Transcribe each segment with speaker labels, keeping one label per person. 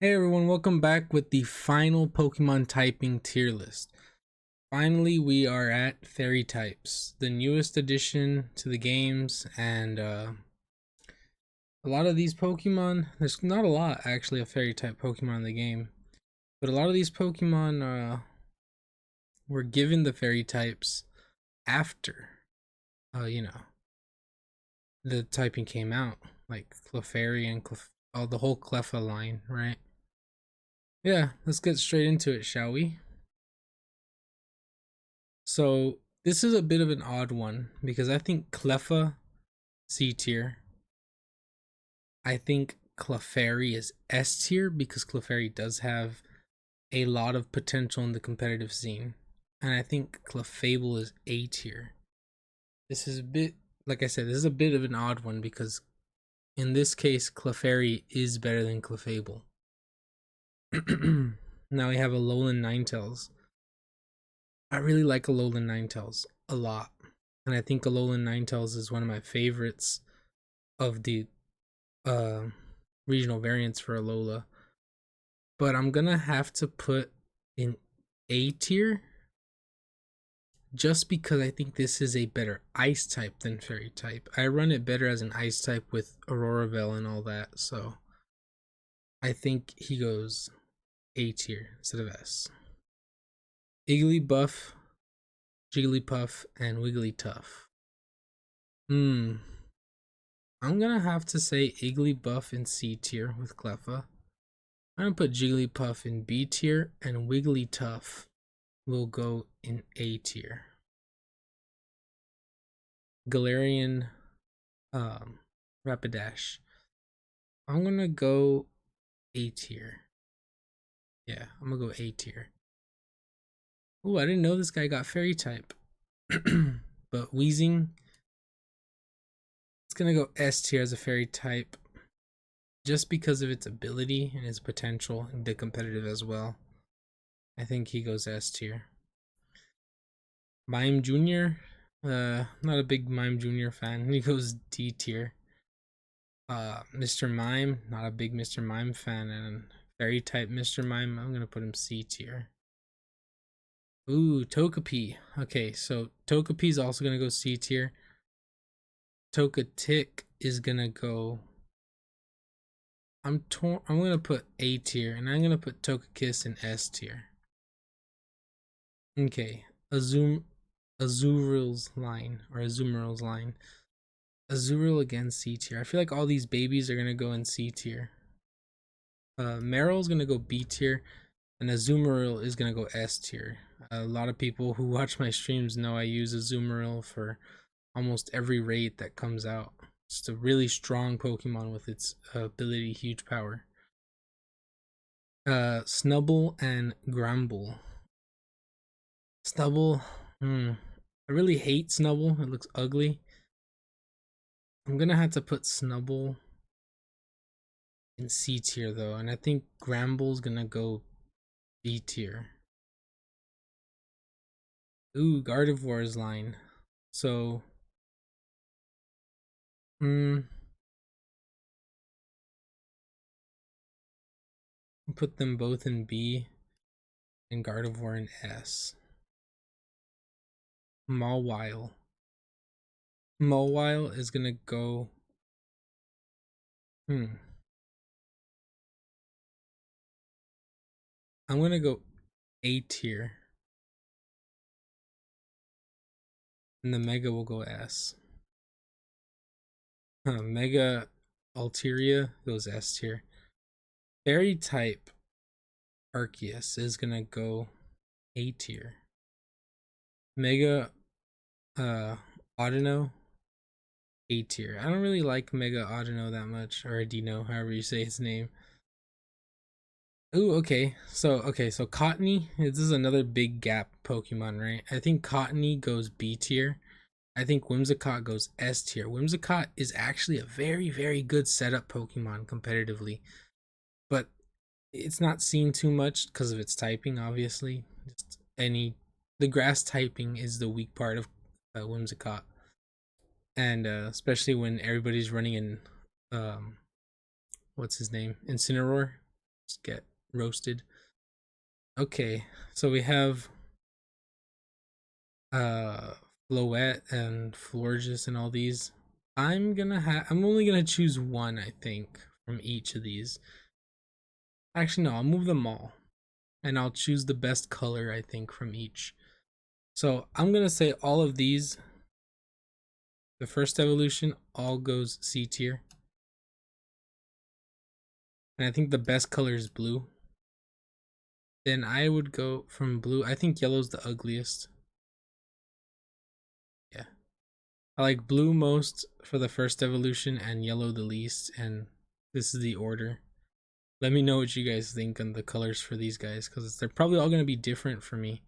Speaker 1: Hey everyone, welcome back with the final Pokemon typing tier list. Finally, we are at fairy types, the newest addition to the games, and a lot of these Pokemon, there's not a lot actually of fairy type Pokemon in the game, but a lot of these Pokemon were given the fairy types after, uh, you know, the typing came out, like Clefairy and the whole Cleffa line, right? Yeah, let's get straight into it, shall we? So this is a bit of an odd one because I think Cleffa C tier. I think Clefairy is S tier because Clefairy does have a lot of potential in the competitive scene. And I think Clefable is A tier. This is a bit, like I said, this is a bit of an odd one because in this case, Clefairy is better than Clefable. Now we have a Alolan Ninetales. I really like Alolan Ninetales a lot. And I think Alolan Ninetales is one of my favorites of the uh, regional variants for Alola. But I'm gonna have to put in A tier just because I think this is a better ice type than fairy type. I run it better as an ice type with Aurora Veil and all that, so I think he goes A tier instead of S. Igglybuff, Jigglypuff, and Wigglytuff. Hmm. I'm gonna have to say Igglybuff in C tier with Cleffa. I'm gonna put Jigglypuff in B tier, and Wigglytuff will go in A tier. Galarian Rapidash. I'm gonna go A tier. Yeah, I'm gonna go A tier. Oh, I didn't know this guy got fairy type. But Weezing, it's gonna go S tier as a fairy type just because of its ability and its potential and the competitive as well. I think he goes S tier. Mime Jr. Not a big Mime Jr. fan. He goes D tier. Mr. Mime, not a big Mr. Mime fan, and fairy type Mr. Mime, I'm gonna put him C tier. Ooh, Togepi. Okay, so Togepi is also gonna go C tier. Togetic is gonna go. I'm torn. I'm gonna put A tier, and I'm gonna put Togekiss in S tier. Okay, Azuril's line or Azumarill's line. Azurill again C tier. I feel like all these babies are gonna go in C tier. Meryl's gonna go B tier, and Azumarill is gonna go S tier. A lot of people who watch my streams know I use Azumarill for almost every raid that comes out. It's a really strong Pokemon with its ability, huge power. Snubble and Gramble. Snubble, I really hate Snubble. It looks ugly. I'm gonna have to put Snubble in C tier though, and I think Gramble's gonna go B tier. Ooh, Gardevoir's line. So, put them both in B and Gardevoir in S. Mawile. Mawile is gonna go. I'm gonna go A tier, and the Mega will go S. Mega Altaria goes S tier. Fairy type Arceus is gonna go A tier. Mega Audino A tier. I don't really like Mega Audino that much, or Adino, however you say his name. Ooh, okay. So Cottony, this is another big gap Pokemon, right? I think Cottony goes B tier. I think Whimsicott goes S tier. Whimsicott is actually a very, very good setup Pokemon competitively, but it's not seen too much because of its typing, obviously. Just the grass typing is the weak part of Whimsicott, and especially when everybody's running in, um, what's his name, Incineroar. just get roasted. Okay, so we have uh Floette and Florges and all these. I'm only gonna choose one, I think, from each of these. Actually no, I'll move them all. And I'll choose the best color, I think, from each. So I'm gonna say all of these, the first evolution, all goes C tier. And I think the best color is blue. Then I would go from blue. I think yellow's the ugliest. Yeah. I like blue most for the first evolution and yellow the least, and this is the order. Let me know what you guys think on the colors for these guys, because they're probably all going to be different for me.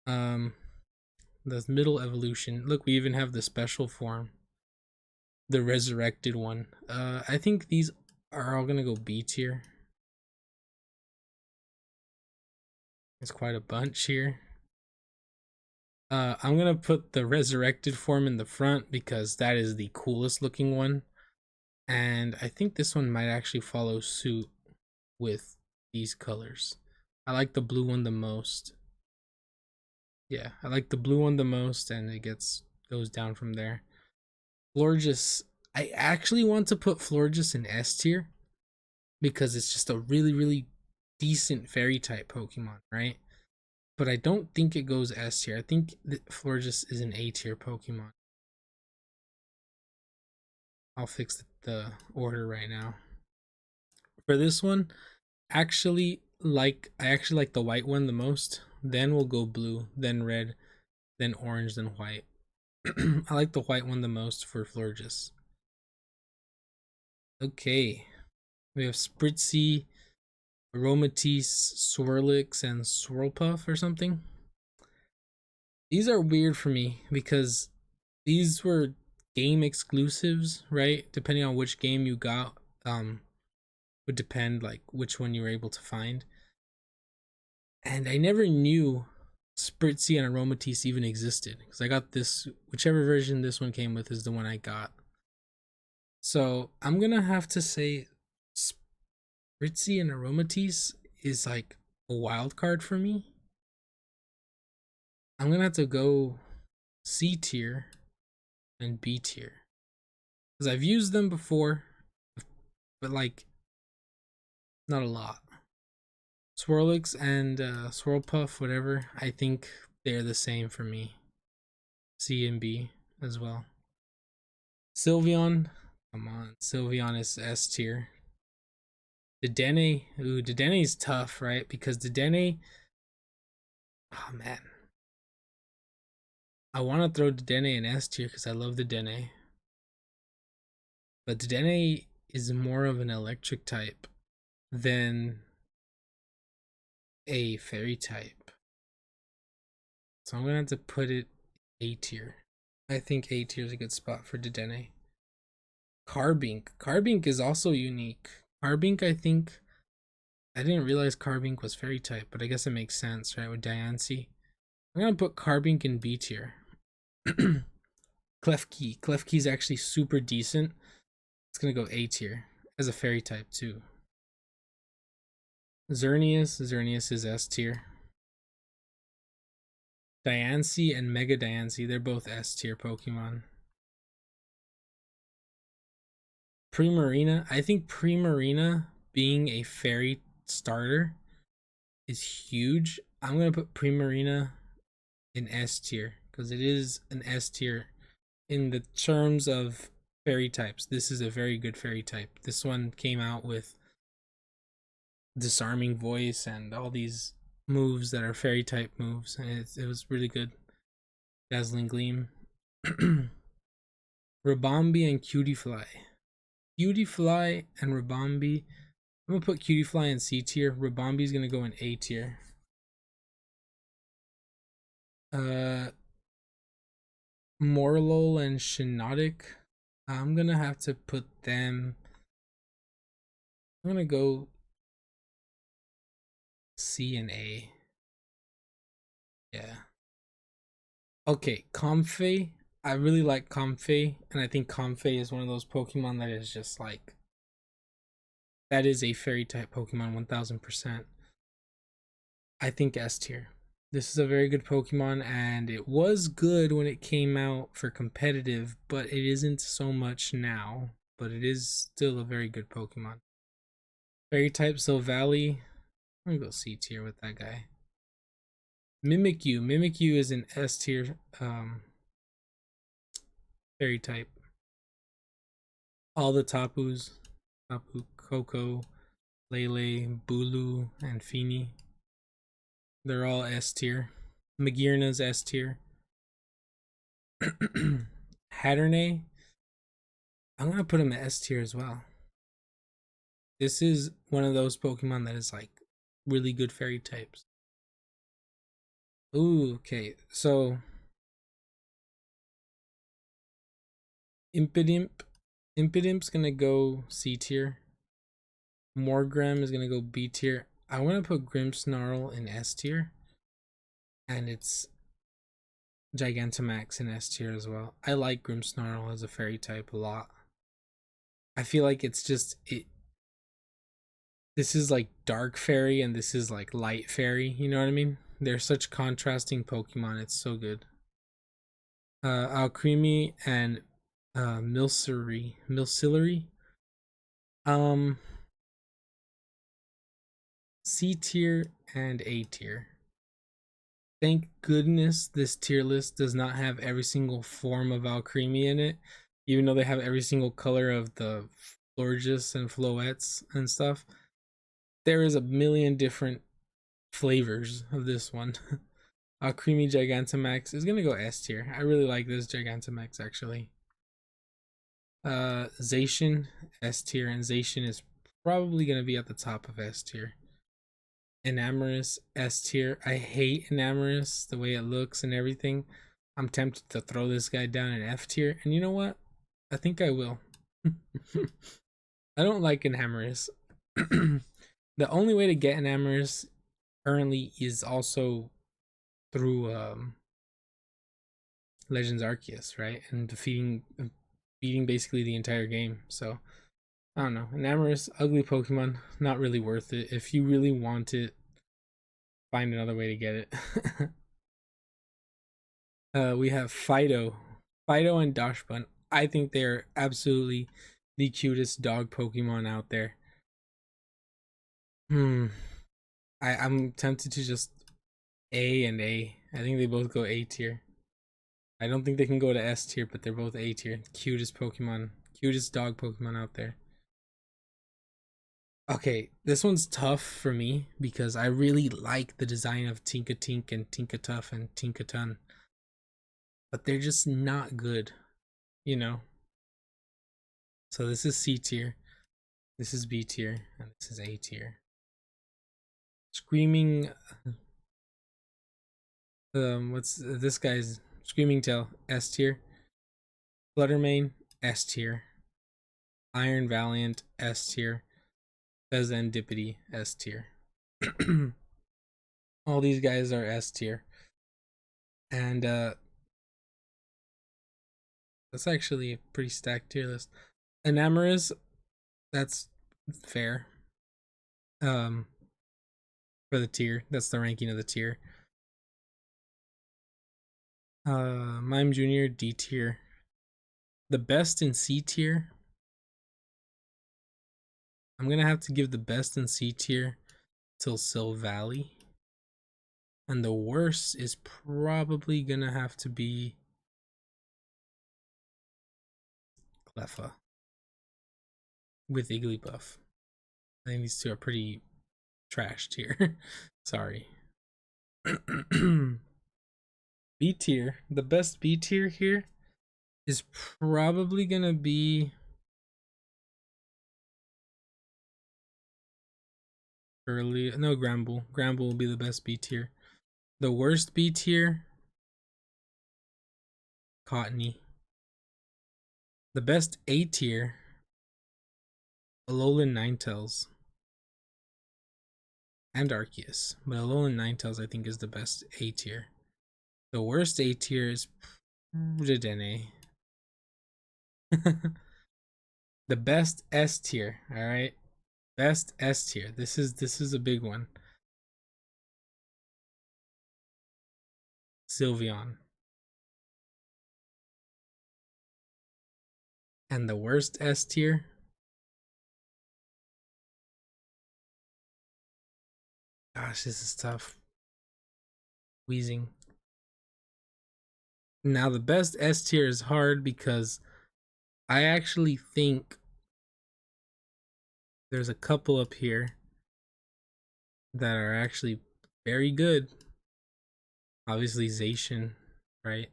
Speaker 1: The middle evolution. Look, we even have the special form. The resurrected one. I think these are all going to go B tier. There's quite a bunch here. I'm gonna put the resurrected form in the front because that is the coolest looking one. And I think this one might actually follow suit with these colors. I like the blue one the most. Yeah, I like the blue one the most, and it goes down from there. Florges, I actually want to put Florges in S tier because it's just a really, really decent fairy type Pokemon, right? But I don't think it goes S tier. I think Florges is an A tier Pokemon. I'll fix the order right now. For this one, I actually like the white one the most. Then we'll go blue, then red, then orange, then white. I like the white one the most for Florges. Okay, we have Spritzy, Aromatisse, Swirlix, and Swirlpuff or something. These are weird for me because these were game exclusives, right? Depending on which game you got, would depend like which one you were able to find. And I never knew Spritzy and Aromatisse even existed because I got this, whichever version this one came with is the one I got. So I'm gonna have to say Spritzy and Aromatisse is like a wild card for me. I'm gonna have to go C tier and B tier because I've used them before, but like not a lot. Swirlix and Swirlpuff, whatever, I think they're the same for me. C and B as well. Sylveon, come on, Sylveon is S tier. Dedenne, ooh, Dedenne is tough, right? Because Dedenne, oh man, I want to throw Dedenne in S tier because I love Dedenne, but Dedenne is more of an electric type than a fairy type, so I'm gonna have to put it A tier. I think A tier is a good spot for Dedenne. Carbink. Carbink is also unique. Carbink, I think, I didn't realize Carbink was fairy type, but I guess it makes sense, right? With Diancie. I'm gonna put Carbink in B tier. Klefki. Klefki is actually super decent. It's gonna go A tier as a fairy type too. Xerneas. Xerneas is S tier. Diancie and Mega Diancie, they're both S tier Pokemon. Primarina. I think Primarina being a fairy starter is huge. I'm gonna put Primarina in S tier because it is an S tier in the terms of fairy types. This is a very good fairy type. This one came out with disarming voice and all these moves that are fairy type moves, and it was really good. Dazzling Gleam. Rabombi and Cutiefly. Cutiefly and Rabombi. I'm gonna put Cutiefly in C tier. Rabombi's gonna go in A tier. Morlul and Shiinotic. I'm gonna have to put them. I'm gonna go C and A. Yeah. Okay, Comfey. I really like Comfey, and I think Comfey is one of those Pokemon that is just like That is a fairy type Pokemon 1000%. I think S tier. This is a very good Pokemon, and it was good when it came out for competitive, but it isn't so much now. But it is still a very good Pokemon. Fairy type Silvally. I'm gonna go C tier with that guy. Mimikyu. Mimikyu is an S tier fairy type. All the Tapus, Tapu Koko, Lele, Bulu, and Fini. They're all S tier. Magirna's S tier. Hatternay, I'm gonna put him at S tier as well. This is one of those Pokemon that is like really good fairy types. Ooh, okay. So Impidimp. Impidimp's gonna go C tier. Morgrem is gonna go B tier. I wanna put Grimmsnarl in S tier. And it's Gigantamax in S tier as well. I like Grimmsnarl as a fairy type a lot. I feel like it's just it. This is like dark fairy and this is like light fairy. You know what I mean? They're such contrasting Pokemon. It's so good. Alcremie and Milcery. Um, C tier and A tier. Thank goodness this tier list does not have every single form of Alcremie in it, even though they have every single color of the Florges and Floettes and stuff. There is a million different flavors of this one. Alcremie Gigantamax is gonna go S tier. I really like this Gigantamax actually. Zacian S tier, and Zacian is probably gonna be at the top of S tier. Enamorus S tier. I hate Enamorus, the way it looks and everything. I'm tempted to throw this guy down in F tier, and you know what? I think I will. I don't like Enamorus. The only way to get Enamorus currently is also through Legends Arceus, right? And beating basically the entire game. So I don't know. Enamorus, ugly Pokemon, not really worth it. If you really want it, find another way to get it. We have Fido. Fido and Dachshund. I think they're absolutely the cutest dog Pokemon out there. I'm tempted to just A and A. I think they both go A tier. I don't think they can go to S tier, but they're both A tier. Cutest Pokemon, cutest dog Pokemon out there. Okay, this one's tough for me because I really like the design of Tinkatink and Tinkatuff and Tinkatun, but they're just not good, you know? So this is C tier, this is B tier, and this is A tier. Screaming, what's this guy's Screaming Tail, S tier. Fluttermane, S tier. Iron Valiant, S tier. Fezandipity, S tier. All these guys are S tier. And that's actually a pretty stacked tier list. Enamorus, that's fair. For the tier, that's the ranking of the tier. Mime Junior, D tier. The best in C tier. I'm gonna have to give the best in C tier till Silvally. And the worst is probably gonna have to be Cleffa with Igglybuff. I think these two are pretty trashed here. Sorry. B tier. The best B tier here is probably gonna be Gramble. Gramble will be the best B tier. The worst B tier, Cottony. The best A tier, Alolan Ninetales and Arceus. But Alolan Ninetales I think is the best A tier. The worst A tier is Dedenne. The best S tier, alright? Best S tier. This is a big one. Sylveon. And the worst S tier. Gosh, this is tough. Wheezing. Now the best S tier is hard because I actually think there's a couple up here that are actually very good. Obviously Zacian, right?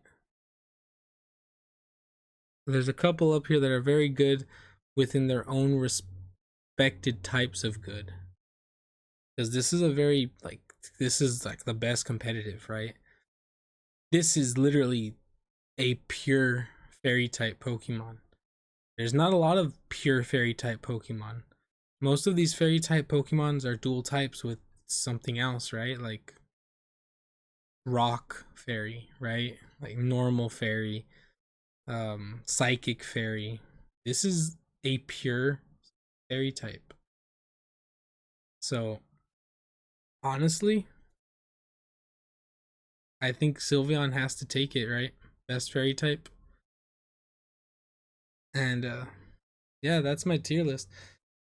Speaker 1: There's a couple up here that are very good within their own respected types of good. Because this is a very this is like the best competitive, right? This is literally a pure fairy type Pokemon. There's not a lot of pure fairy type Pokemon. Most of these fairy type Pokemons are dual types with something else, right? Like rock fairy, right? Like normal fairy, psychic fairy. This is a pure fairy type. So honestly, I think Sylveon has to take it, right? Best fairy type. And yeah, that's my tier list.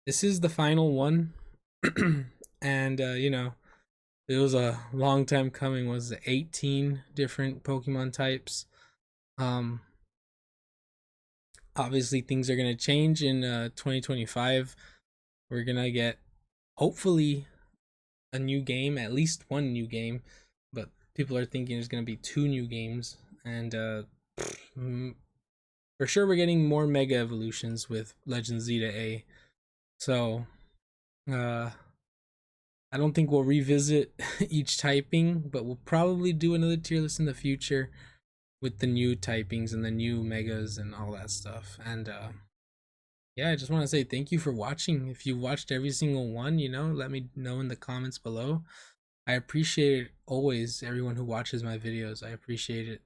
Speaker 1: This is the final one. And it was a long time coming. Was 18 different Pokemon types. Um Obviously things are going to change in 2025. We're going to get hopefully a new game, at least one new game, but people are thinking there's going to be two new games. And for sure we're getting more mega evolutions with Legend Zeta A. So uh I don't think we'll revisit each typing, but we'll probably do another tier list in the future with the new typings and the new megas and all that stuff. And yeah, I just want to say thank you for watching. If you watched every single one, let me know in the comments below. I appreciate it always, everyone who watches my videos. I appreciate it.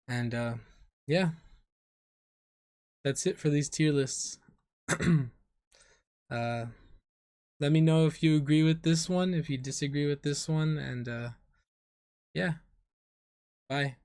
Speaker 1: And yeah, that's it for these tier lists. uh Let me know if you agree with this one, if you disagree with this one, and yeah, bye.